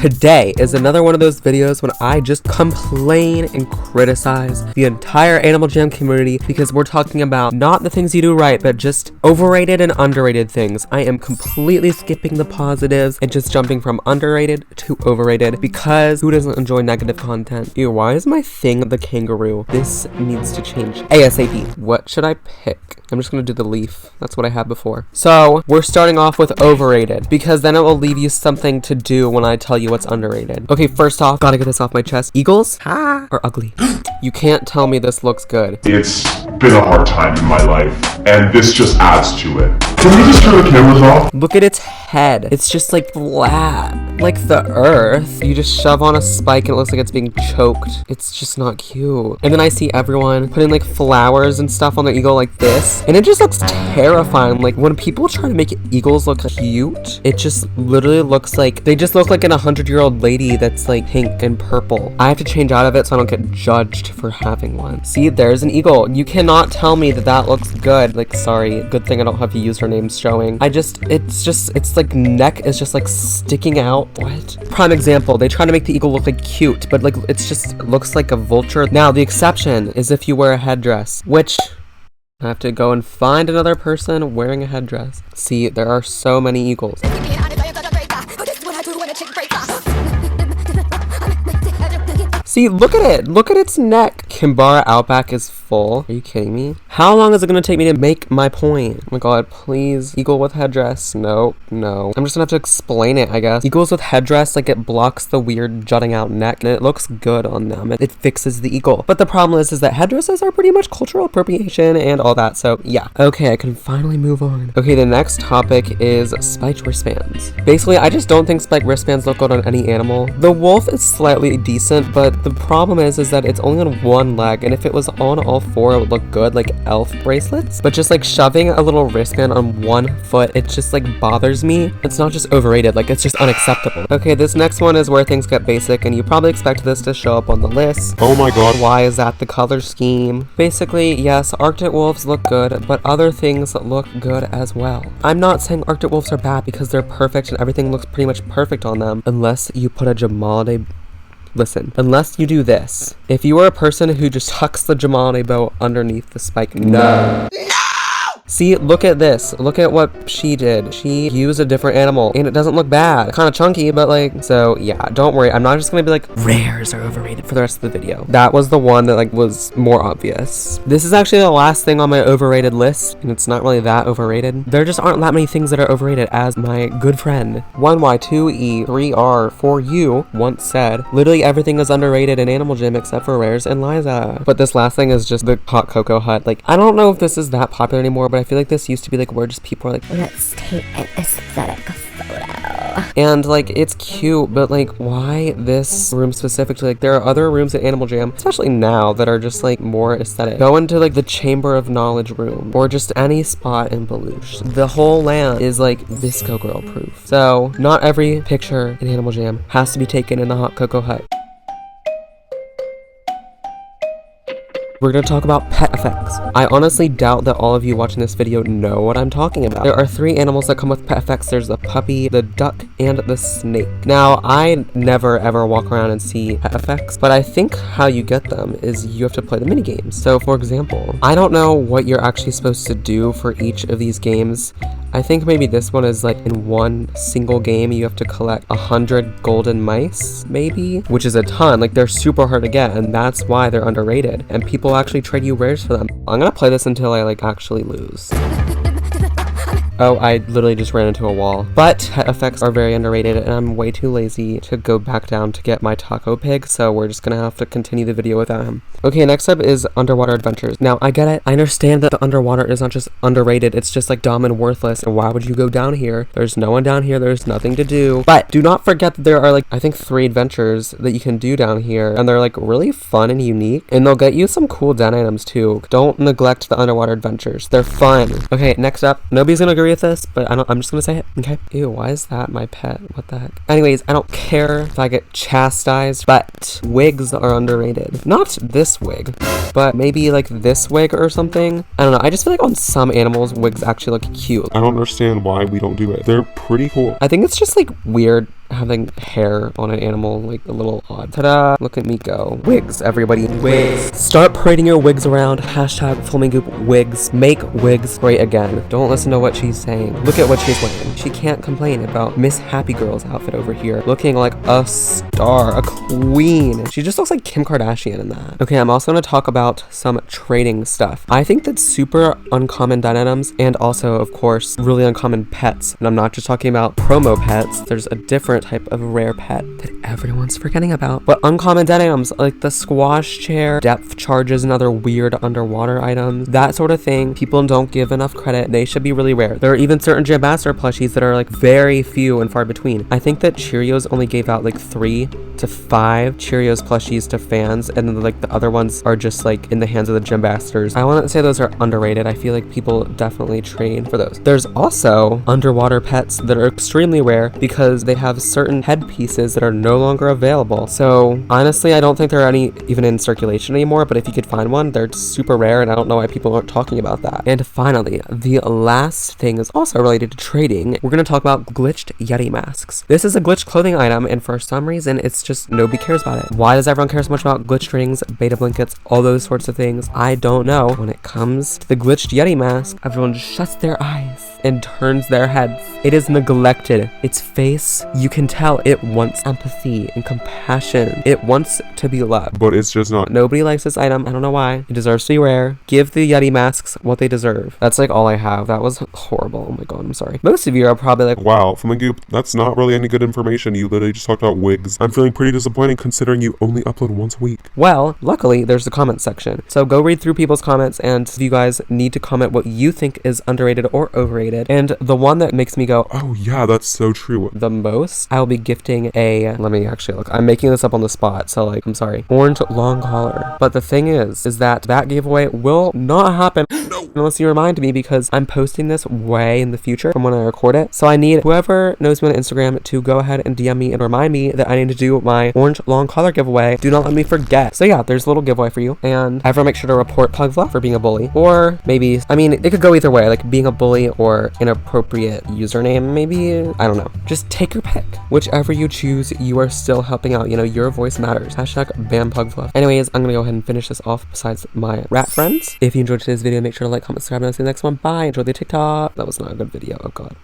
Today is another one of those videos when I just complain and criticize the entire Animal Jam community because we're talking about not the things you do right, but just overrated and underrated things. I am completely skipping the positives and just jumping from underrated to overrated because who doesn't enjoy negative content? Ew, why is my thing the kangaroo? This needs to change ASAP. What should I pick? I'm just gonna do the leaf. That's what I had before. So we're starting off with overrated because then it will leave you something to do when I tell you what's underrated. Okay, first off, gotta get this off my chest. Eagles are ugly. You can't tell me this looks good. It's been a hard time in my life, and this just adds to it. Can we just turn the cameras off? Look at its head. It's just like flat, like the earth. You just shove on a spike and it looks like it's being choked. It's just not cute. And then I see everyone putting like flowers and stuff on their eagle like this, and it just looks terrifying. Like when people try to make eagles look cute, it just literally looks like they just look like an 100-year-old lady that's like pink and purple. I have to change out of it so I don't get judged for having one. See, there's an eagle. You cannot tell me that that looks good. Like, sorry, good thing I don't have usernames showing. It's like neck is just like sticking out. What? Prime example, they try to make the eagle look like cute, but like it's just looks like a vulture. Now the exception is if you wear a headdress, which I have to go and find another person wearing a headdress. See, there are so many eagles. See, look at it. Look at its neck. Kimbara Outback is full. Are you kidding me? How long is it going to take me to make my point? Oh my god, please. Eagle with headdress. No. I'm just going to have to explain it, I guess. Eagles with headdress, like it blocks the weird jutting out neck and it looks good on them. It fixes the eagle. But the problem is that headdresses are pretty much cultural appropriation and all that. So yeah. Okay, I can finally move on. Okay, the next topic is spiked wristbands. Basically, I just don't think spiked wristbands look good on any animal. The wolf is slightly decent, but the problem is that it's only on one leg, and if it was on all four, it would look good, like elf bracelets. But just like shoving a little wristband on one foot, it just like bothers me. It's not just overrated, like it's just unacceptable. Okay, this next one is where things get basic, and you probably expect this to show up on the list. Oh my god. Why is that the color scheme? Basically, yes, Arctic wolves look good, but other things look good as well. I'm not saying Arctic wolves are bad because they're perfect and everything looks pretty much perfect on them, unless you put a Jamalde. Listen, unless you do this. If you are a person who just tucks the Jamalde bow underneath the spike, no! See, look at this. Look at what she did. She used a different animal, and it doesn't look bad. Kind of chunky, but like, so yeah, don't worry. I'm not just gonna be like, rares are overrated for the rest of the video. That was the one that like was more obvious. This is actually the last thing on my overrated list, and it's not really that overrated. There just aren't that many things that are overrated, as my good friend 1Y2E 3R 4U once said. Literally everything is underrated in Animal Jam except for rares and Liza. But this last thing is just the hot cocoa hut. Like, I don't know if this is that popular anymore, but I feel like this used to be like where just people are like, let's take an aesthetic photo. And like it's cute, but like why this room specifically? Like there are other rooms at Animal Jam, especially now, that are just like more aesthetic. Go into like the Chamber of Knowledge room or just any spot in Belush. The whole land is like Visco Girl proof. So not every picture in Animal Jam has to be taken in the hot cocoa hut. We're going to talk about pet effects. I honestly doubt that all of you watching this video know what I'm talking about. There are 3 animals that come with pet effects. There's the puppy, the duck, and the snake. Now, I never ever walk around and see pet effects, but I think how you get them is you have to play the mini games. So for example, I don't know what you're actually supposed to do for each of these games. I think maybe this one is like in one single game you have to collect 100 golden mice, maybe, which is a ton. Like they're super hard to get, and that's why they're underrated, and people actually trade you rares for them. I'm gonna play this until I like actually lose. Oh, I literally just ran into a wall. But pet effects are very underrated, and I'm way too lazy to go back down to get my taco pig, so we're just gonna have to continue the video without him. Okay, next up is underwater adventures. Now, I get it. I understand that the underwater is not just underrated, it's just like dumb and worthless, and why would you go down here? There's no one down here, there's nothing to do. But do not forget that there are like, I think 3 adventures that you can do down here, and they're like really fun and unique, and they'll get you some cool den items too. Don't neglect the underwater adventures. They're fun. Okay, next up, nobody's gonna agree with this, but I'm just gonna say it, okay? Ew, why is that my pet? What the heck? Anyways, I don't care if I get chastised, but wigs are underrated. Not this wig, but maybe like this wig or something. I don't know, I just feel like on some animals, wigs actually look cute. I don't understand why we don't do it. They're pretty cool. I think it's just like weird having hair on an animal, like a little odd. Ta-da! Look at me go. Wigs, everybody. Wigs. Start parading your wigs around. Hashtag Flamingoop Wigs. Make wigs great again. Don't listen to what she's saying. Look at what she's wearing. She can't complain about Miss Happy Girl's outfit over here, looking like a star, a queen. She just looks like Kim Kardashian in that. Okay, I'm also going to talk about some trading stuff. I think that super uncommon dead items and also, of course, really uncommon pets. And I'm not just talking about promo pets. There's a different type of rare pet that everyone's forgetting about. But uncommon dead items like the squash chair, depth charges, and other weird underwater items, that sort of thing, people don't give enough credit. They should be really rare. There are even certain Jam plushies that are like very few and far between. I think that Cheerios only gave out like 3 to 5 Cheerios plushies to fans, and then like the other ones are just like in the hands of the Jam I want to say those are underrated. I feel like people definitely trade for those. There's also underwater pets that are extremely rare because they have certain headpieces that are no longer available. So honestly, I don't think there are any even in circulation anymore, but if you could find one, they're super rare, and I don't know why people aren't talking about that. And finally, the last thing is also related to trading. We're going to talk about glitched Yeti masks. This is a glitched clothing item, and for some reason, it's just nobody cares about it. Why does everyone care so much about glitched rings, beta blankets, all those sorts of things? I don't know. When it comes to the glitched Yeti mask, everyone just shuts their eyes and turns their heads. It is neglected. Its face, you can tell it wants empathy and compassion. It wants to be loved. But it's just not. Nobody likes this item. I don't know why. It deserves to be rare. Give the Yeti masks what they deserve. That's like all I have. That was horrible. Oh my god, I'm sorry. Most of you are probably like, Wow, Flamingoop, that's not really any good information. You literally just talked about wigs. I'm feeling pretty disappointed considering you only upload once a week. well, luckily there's the comment section. So go read through people's comments, and if you guys need to comment what you think is underrated or overrated. And the one that makes me go, Oh yeah, that's so true. the most, I will be gifting a, let me actually look, I'm making this up on the spot, so like, I'm sorry, orange long collar. But the thing is that giveaway will not happen unless you remind me, because I'm posting this way in the future from when I record it. So I need whoever knows me on Instagram to go ahead and DM me and remind me that I need to do my orange long collar giveaway. Do not let me forget. So yeah, there's a little giveaway for you, and everyone make sure to report Pug Fluff for being a bully, or maybe, I mean, it could go either way, like being a bully or inappropriate username, maybe, I don't know. Just take your pick. Whichever you choose, you are still helping out, you know, your voice matters. Hashtag ban Pug Fluff. Anyways, I'm gonna go ahead and finish this off besides my rat friends. If you enjoyed today's video, make sure to like, comment, subscribe, and I'll see you in the next one. Bye. Enjoy the TikTok. That was not a good video. Oh god.